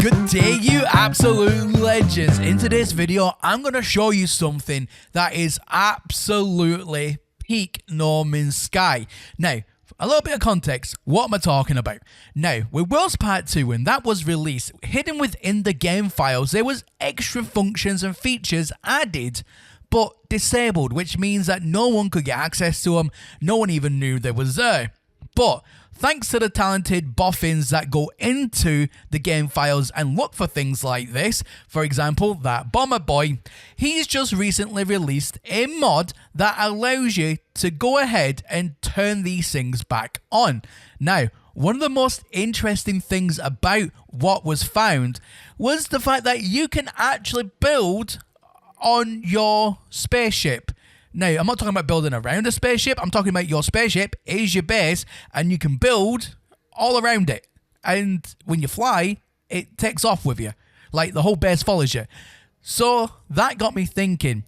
Good day, you absolute legends. In today's video, I'm going to show you something that is absolutely peak No Man's Sky. Now, a little bit of context, what am I talking about? Now, with Worlds Part 2, when that was released, hidden within the game files, there was extra functions and features added, but disabled, which means that no one could get access to them, no one even knew they was there. But thanks to the talented boffins that go into the game files and look for things like this, for example, that Bomber Boy, he's just recently released a mod that allows you to go ahead and turn these things back on. Now, one of the most interesting things about what was found was the fact that you can actually build on your spaceship. Now, I'm not talking about building around a spaceship, I'm talking about your spaceship is your base and you can build all around it. And when you fly, it takes off with you. Like the whole base follows you. So that got me thinking,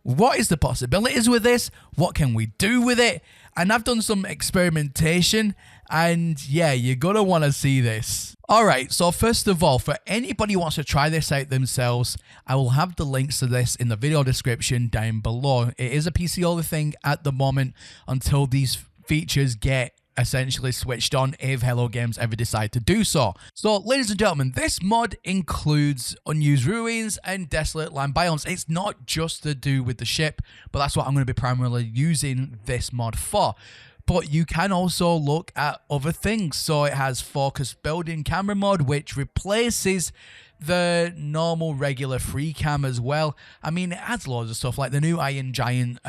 what is the possibilities with this? What can we do with it? And I've done some experimentation and yeah, you're going to want to see this. Alright, so first of all, for anybody who wants to try this out themselves, I will have the links to this in the video description down below. It is a PC only thing at the moment until these features get essentially switched on if Hello Games ever decide to do so. So, ladies and gentlemen, this mod includes unused ruins and desolate land biomes. It's not just to do with the ship, but that's what I'm going to be primarily using this mod for. But you can also look at other things. So it has focus building camera mode, which replaces the normal regular free cam as well. I mean, it adds loads of stuff like the new Iron Giant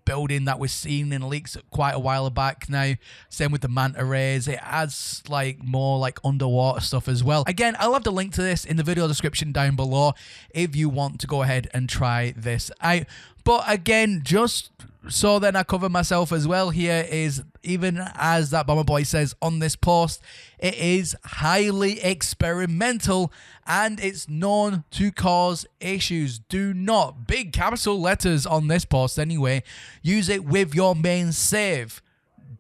building that we've seen in leaks quite a while back now. Same with the manta rays. It adds like more like underwater stuff as well. Again, I'll have the link to this in the video description down below if you want to go ahead and try this out. But again, just so then I cover myself as well here, is even as that Bomber Boy says on this post, it is highly experimental and it's known to cause issues. Do not, big capital letters on this post anyway, use it with your main save.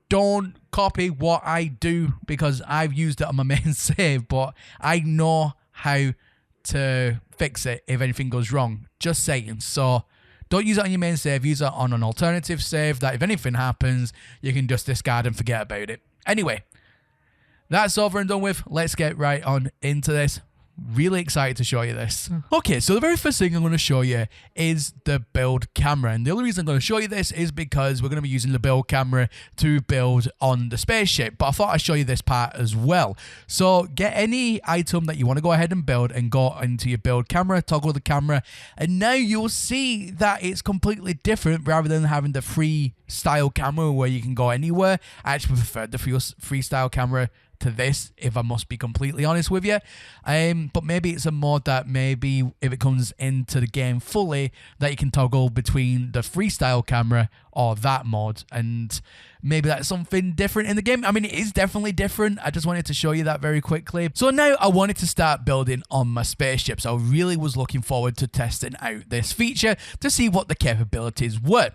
Don't copy what I do because I've used it on my main save, but I know how to fix it if anything goes wrong. Just saying. So don't use it on your main save, use it on an alternative save that if anything happens, you can just discard and forget about it. Anyway, that's over and done with. Let's get right on into this. Really excited to show you this. Okay, so the very first thing I'm going to show you is the build camera. And the only reason I'm going to show you this is because we're going to be using the build camera to build on the spaceship. But I thought I'd show you this part as well. So get any item that you want to go ahead and build and go into your build camera, toggle the camera. And now you'll see that it's completely different rather than having the freestyle camera where you can go anywhere. I actually prefer the freestyle camera to this, if I must be completely honest with you. But maybe it's a mod that maybe if it comes into the game fully, that you can toggle between the freestyle camera or that mod, and maybe that's something different in the game. I mean, it is definitely different. I just wanted to show you that very quickly. So now I wanted to start building on my spaceship. So I really was looking forward to testing out this feature to see what the capabilities were.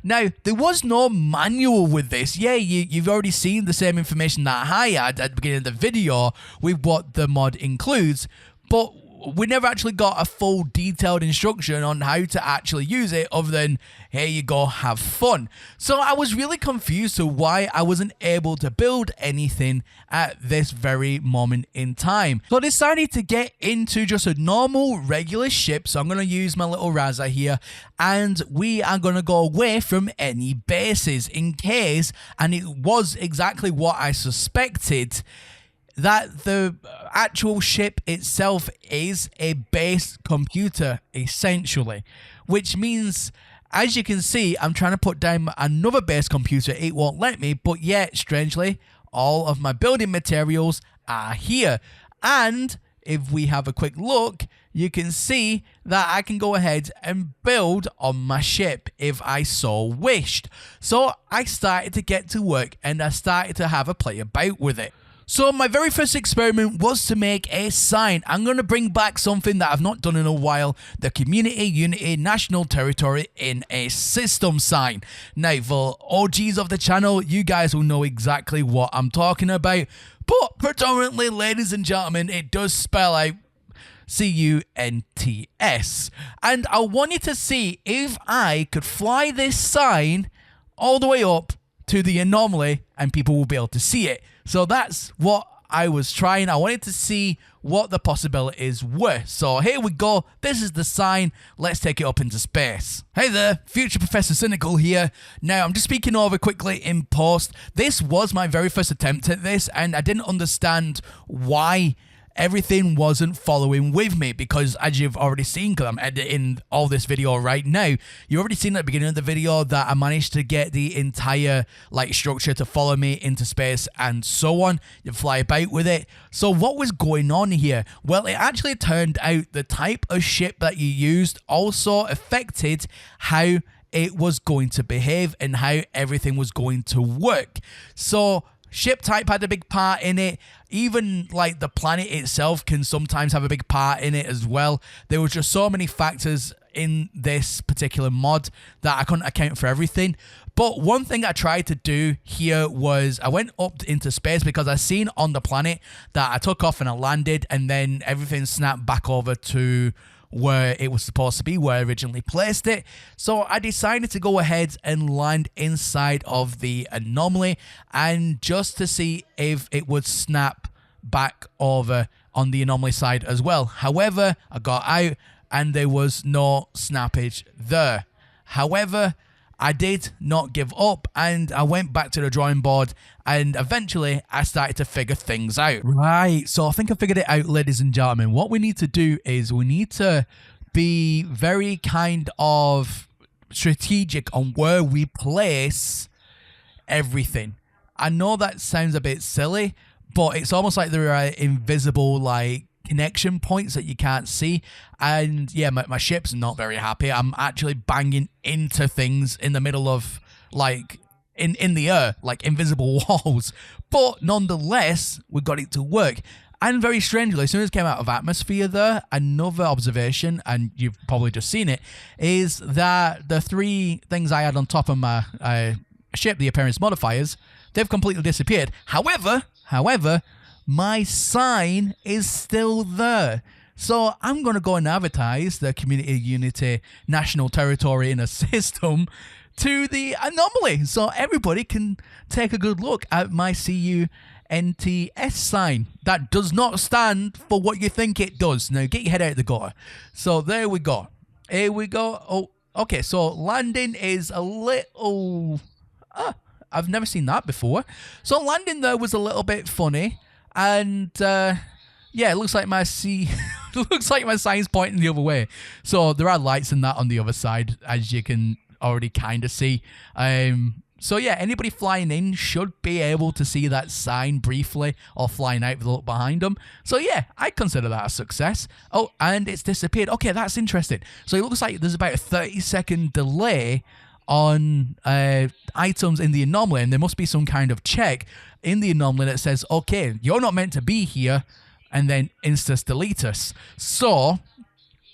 Now, there was no manual with this. Yeah, you've already seen the same information that I had at the beginning of the video with what the mod includes, but we never actually got a full detailed instruction on how to actually use it other than, here you go, have fun. So I was really confused to why I wasn't able to build anything at this very moment in time. So I decided to get into just a normal regular ship. So I'm going to use my little Raza here and we are going to go away from any bases in case, and it was exactly what I suspected, that the actual ship itself is a base computer, essentially. Which means, as you can see, I'm trying to put down another base computer. It won't let me, but yet, strangely, all of my building materials are here. And if we have a quick look, you can see that I can go ahead and build on my ship if I so wished. So I started to get to work and I started to have a play about with it. So my very first experiment was to make a sign. I'm going to bring back something that I've not done in a while, the Community Unity National Territory in a System sign. Now, for OGs of the channel, you guys will know exactly what I'm talking about, but predominantly, ladies and gentlemen, it does spell out CUNTS. And I want you to see if I could fly this sign all the way up to the anomaly and people will be able to see it. So that's what I was trying. I wanted to see what the possibilities were. So here we go. This is the sign. Let's take it up into space. Hey there, future Professor Cynical here. Now, I'm just speaking over quickly in post. This was my very first attempt at this, and I didn't understand why everything wasn't following with me, because as you've already seen, because I'm editing all this video right now, you've already seen at the beginning of the video that I managed to get the entire structure to follow me into space and so on. You fly about with it. So what was going on here? Well, it actually turned out the type of ship that you used also affected how it was going to behave and how everything was going to work. So ship type had a big part in it. Even the planet itself can sometimes have a big part in it as well. There was just so many factors in this particular mod that I couldn't account for everything. But one thing I tried to do here was I went up into space, because I seen on the planet that I took off and I landed and then everything snapped back over to where it was supposed to be, where I originally placed it. So I decided to go ahead and land inside of the anomaly, and just to see if it would snap back over on the anomaly side as well. However, I got out and there was no snappage there. However, I did not give up, and I went back to the drawing board, and eventually I started to figure things out. Right, so I think I figured it out, ladies and gentlemen. What we need to do is we need to be very kind of strategic on where we place everything. I know that sounds a bit silly, but it's almost like there are invisible connection points that you can't see. And yeah, my ship's not very happy. I'm actually banging into things in the middle of in the air, invisible walls. But nonetheless, we got it to work. And very strangely, as soon as it came out of atmosphere there, another observation, and you've probably just seen it, is that the three things I had on top of my ship, the appearance modifiers, they've completely disappeared. However, my sign is still there. So I'm going to go and advertise the Community Unity National Territory in a System to the anomaly, so everybody can take a good look at my CUNTS sign. That does not stand for what you think it does. Now get your head out of the gutter. So there we go. Here we go. Oh, okay, so landing is a little... I've never seen that before. So landing there was a little bit funny. And yeah, it looks like my looks like my sign's pointing the other way. So there are lights and that on the other side, as you can already kind of see. So yeah, anybody flying in should be able to see that sign briefly, or flying out with a look behind them. So yeah, I consider that a success. Oh, and it's disappeared. Okay, that's interesting. So it looks like there's about a 30-second delay on items in the anomaly, and there must be some kind of check in the anomaly that says, okay, you're not meant to be here, and then insta delete us. So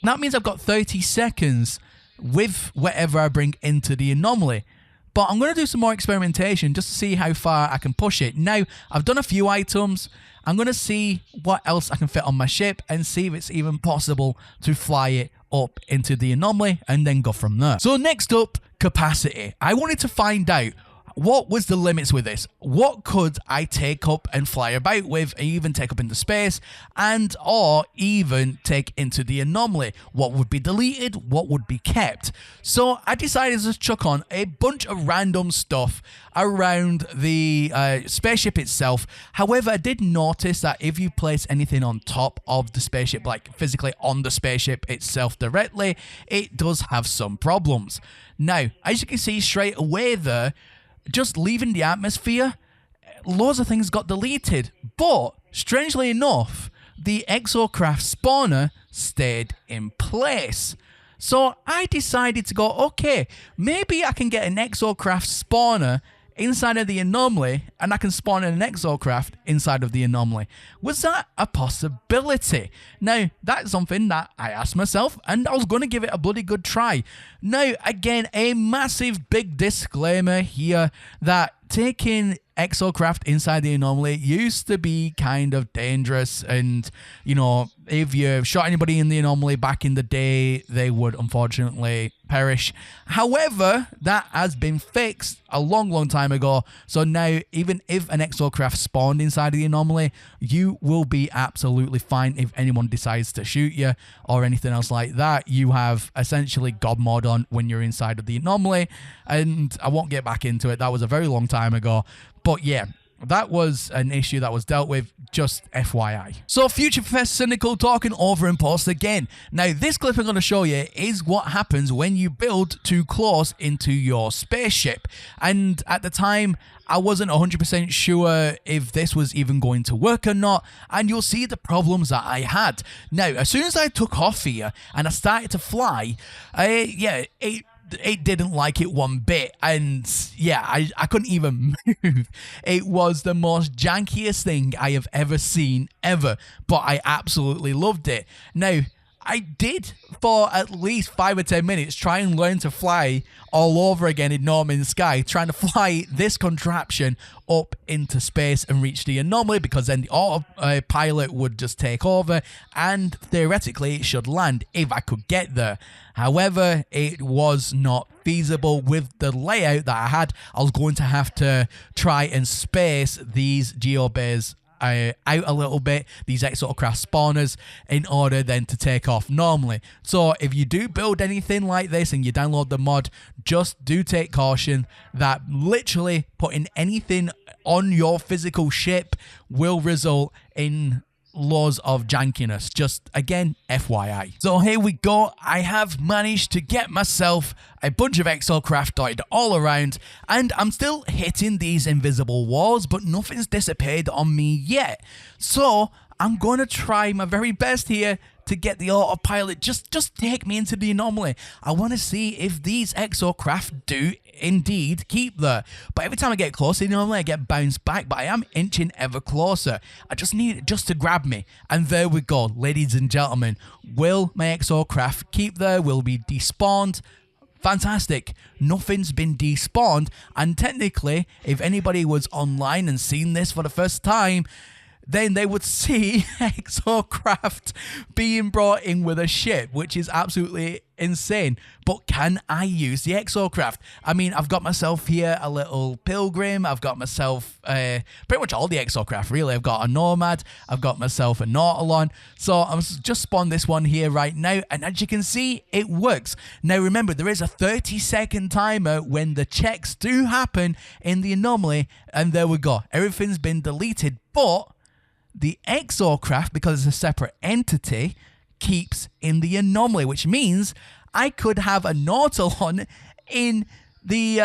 that means I've got 30 seconds with whatever I bring into the anomaly. But I'm going to do some more experimentation just to see how far I can push it. Now, I've done a few items. I'm going to see what else I can fit on my ship and see if it's even possible to fly it up into the anomaly and then go from there. So next up, capacity. I wanted to find out what was the limits with this. What could I take up and fly about with, and even take up into space, and or even take into the anomaly? What would be deleted? What would be kept? So I decided to chuck on a bunch of random stuff around the spaceship itself. However, I did notice that if you place anything on top of the spaceship, like physically on the spaceship itself directly, it does have some problems. Now, as you can see straight away there, just leaving the atmosphere, loads of things got deleted. But strangely enough, the exocraft spawner stayed in place. So I decided to go, okay, maybe I can get an exocraft spawner inside of the anomaly and I can spawn in an exocraft inside of the anomaly. Was that a possibility? Now, that's something that I asked myself and I was going to give it a bloody good try. Now, again, a massive big disclaimer here that taking exocraft inside the anomaly used to be kind of dangerous, and you know, if you shot anybody in the anomaly back in the day, they would unfortunately perish. However, that has been fixed a long time ago, so now even if an exocraft spawned inside of the anomaly, you will be absolutely fine. If anyone decides to shoot you or anything else like that, you have essentially god mod on when you're inside of the anomaly, and I won't get back into it. That was a very long time ago, but yeah, that was an issue that was dealt with, just FYI. So Future Professor Cynical talking over in post again. Now this clip I'm going to show you is what happens when you build too close into your spaceship. And at the time, I wasn't 100% sure if this was even going to work or not, and you'll see the problems that I had. Now, as soon as I took off here and I started to fly, it didn't like it one bit, and yeah, I couldn't even move. It was the most jankiest thing I have ever seen, ever, but I absolutely loved it. Now, I did, for at least 5 or 10 minutes, try and learn to fly all over again in No Man's Sky, trying to fly this contraption up into space and reach the anomaly, because then the autopilot would just take over and theoretically it should land if I could get there. However, it was not feasible with the layout that I had. I was going to have to try and space these geobays out a little bit, these exocraft spawners, in order then to take off normally. So if you do build anything like this and you download the mod, just do take caution that literally putting anything on your physical ship will result in laws of jankiness. Just again, FYI. So here we go. I have managed to get myself a bunch of exocraft dotted all around, and I'm still hitting these invisible walls, but nothing's disappeared on me yet. So I'm going to try my very best here to get the autopilot. Just take me into the anomaly. I want to see if these exocraft do indeed keep there. But every time I get closer, normally I get bounced back, but I am inching ever closer. I just need it just to grab me. And there we go, ladies and gentlemen. Will my exocraft keep there? Will be despawned? Fantastic. Nothing's been despawned. And technically, if anybody was online and seen this for the first time, then they would see exocraft being brought in with a ship, which is absolutely insane. But can I use the exocraft? I mean, I've got myself here a little pilgrim. I've got myself pretty much all the exocraft, really. I've got a nomad. I've got myself a nautilon. So I'm just spawned this one here right now. And as you can see, it works. Now, remember, there is a 30-second timer when the checks do happen in the anomaly. And there we go. Everything's been deleted. But the exocraft, because it's a separate entity, keeps in the anomaly, which means I could have a nautilon in the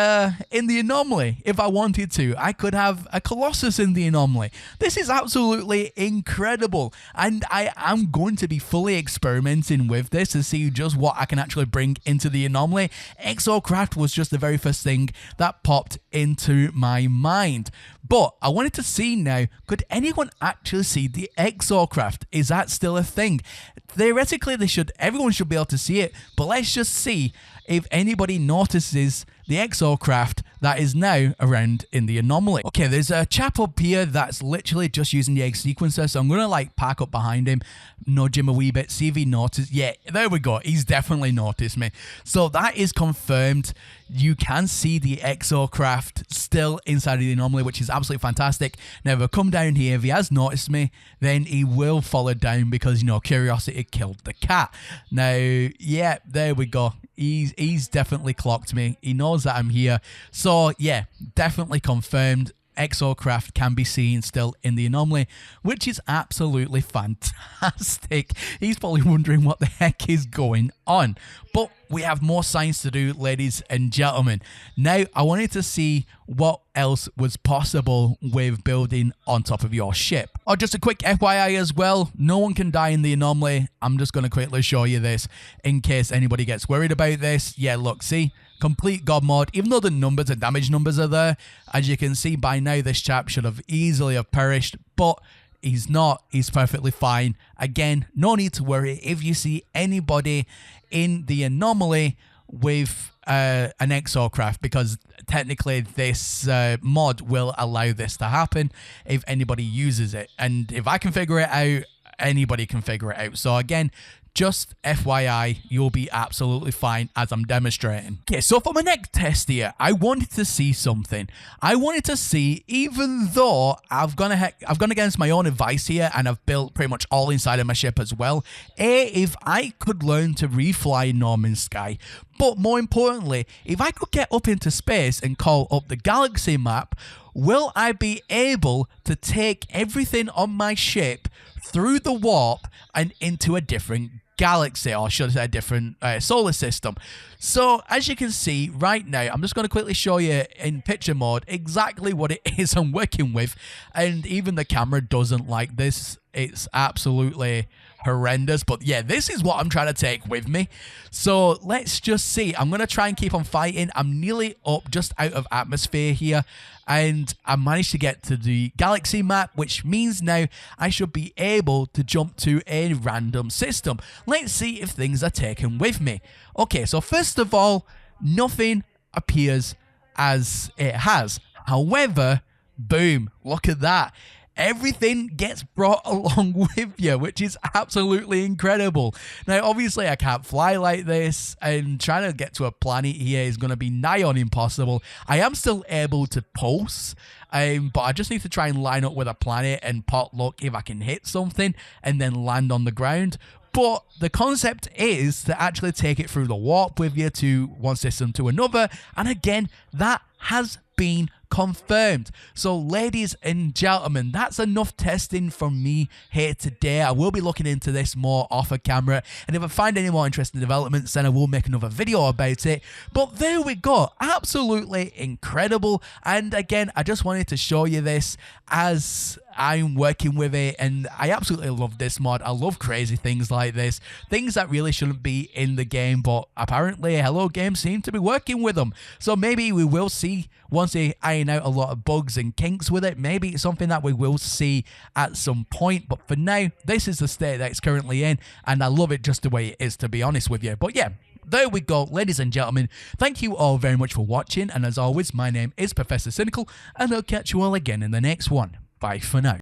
anomaly if I wanted to. I could have a colossus in the anomaly. This is absolutely incredible, and I am going to be fully experimenting with this to see just what I can actually bring into the anomaly. Exocraft was just the very first thing that popped into my mind. But I wanted to see now, could anyone actually see the exocraft? Is that still a thing? Theoretically, everyone should be able to see it, but let's just see if anybody notices the exocraft that is now around in the anomaly. Okay, there's a chap up here that's literally just using the egg sequencer, so I'm gonna like park up behind him, nudge him a wee bit, see if he noticed. Yeah, there we go, he's definitely noticed me. So that is confirmed. You can see the exocraft still inside of the anomaly, which is absolutely fantastic. Now, if I come down here, if he has noticed me, then he will follow down because, you know, curiosity killed the cat. Now, yeah, there we go. He's definitely clocked me. He knows that I'm here. So, yeah, definitely confirmed. Exocraft can be seen still in the anomaly, which is absolutely fantastic. He's probably wondering what the heck is going on. But we have more science to do, ladies and gentlemen. Now, I wanted to see what else was possible with building on top of your ship. Oh, just a quick FYI as well, no one can die in the anomaly. I'm just going to quickly show you this in case anybody gets worried about this. Yeah, look, see? complete god mode, even though the numbers and damage numbers are there. As you can see by now, this chap should have easily have perished, but he's not. He's perfectly fine. Again, no need to worry if you see anybody in the anomaly with an exocraft, because technically this mod will allow this to happen if anybody uses it, and if I can figure it out, anybody can figure it out. So again, just FYI, you'll be absolutely fine as I'm demonstrating. Okay, so for my next test here, I wanted to see something. I wanted to see, even though I've gone against my own advice here, and I've built pretty much all inside of my ship as well, if I could learn to refly No Man's Sky. But more importantly, if I could get up into space and call up the galaxy map, will I be able to take everything on my ship through the warp and into a different galaxy, or should I say a different solar system? So as you can see right now, I'm just going to quickly show you in picture mode exactly what it is I'm working with, and even the camera doesn't like this. It's absolutely horrendous, but yeah, this is what I'm trying to take with me. So let's just see. I'm going to try and keep on fighting. I'm nearly up just out of atmosphere here, and I managed to get to the galaxy map, which means now I should be able to jump to a random system. Let's see if things are taken with me. Okay, so first of all, nothing appears as it has. However, boom, look at that. Everything gets brought along with you, which is absolutely incredible. Now, obviously, I can't fly like this, and trying to get to a planet here is going to be nigh on impossible. I am still able to pulse, but I just need to try and line up with a planet and pot luck if I can hit something and then land on the ground. But the concept is to actually take it through the warp with you to one system to another, and again, that has been confirmed. So ladies and gentlemen, that's enough testing from me here today. I will be looking into this more off a camera, and if I find any more interesting developments, then I will make another video about it. But there we go, absolutely incredible. And again, I just wanted to show you this as I'm working with it, and I absolutely love this mod. I love crazy things like this, things that really shouldn't be in the game, but apparently Hello Games seem to be working with them. So maybe we will see, once they iron out a lot of bugs and kinks with it, maybe it's something that we will see at some point. But for now, this is the state that it's currently in, and I love it just the way it is, to be honest with you. But yeah, there we go, ladies and gentlemen. Thank you all very much for watching, and as always, my name is Professor Cynical, and I'll catch you all again in the next one. Bye for now.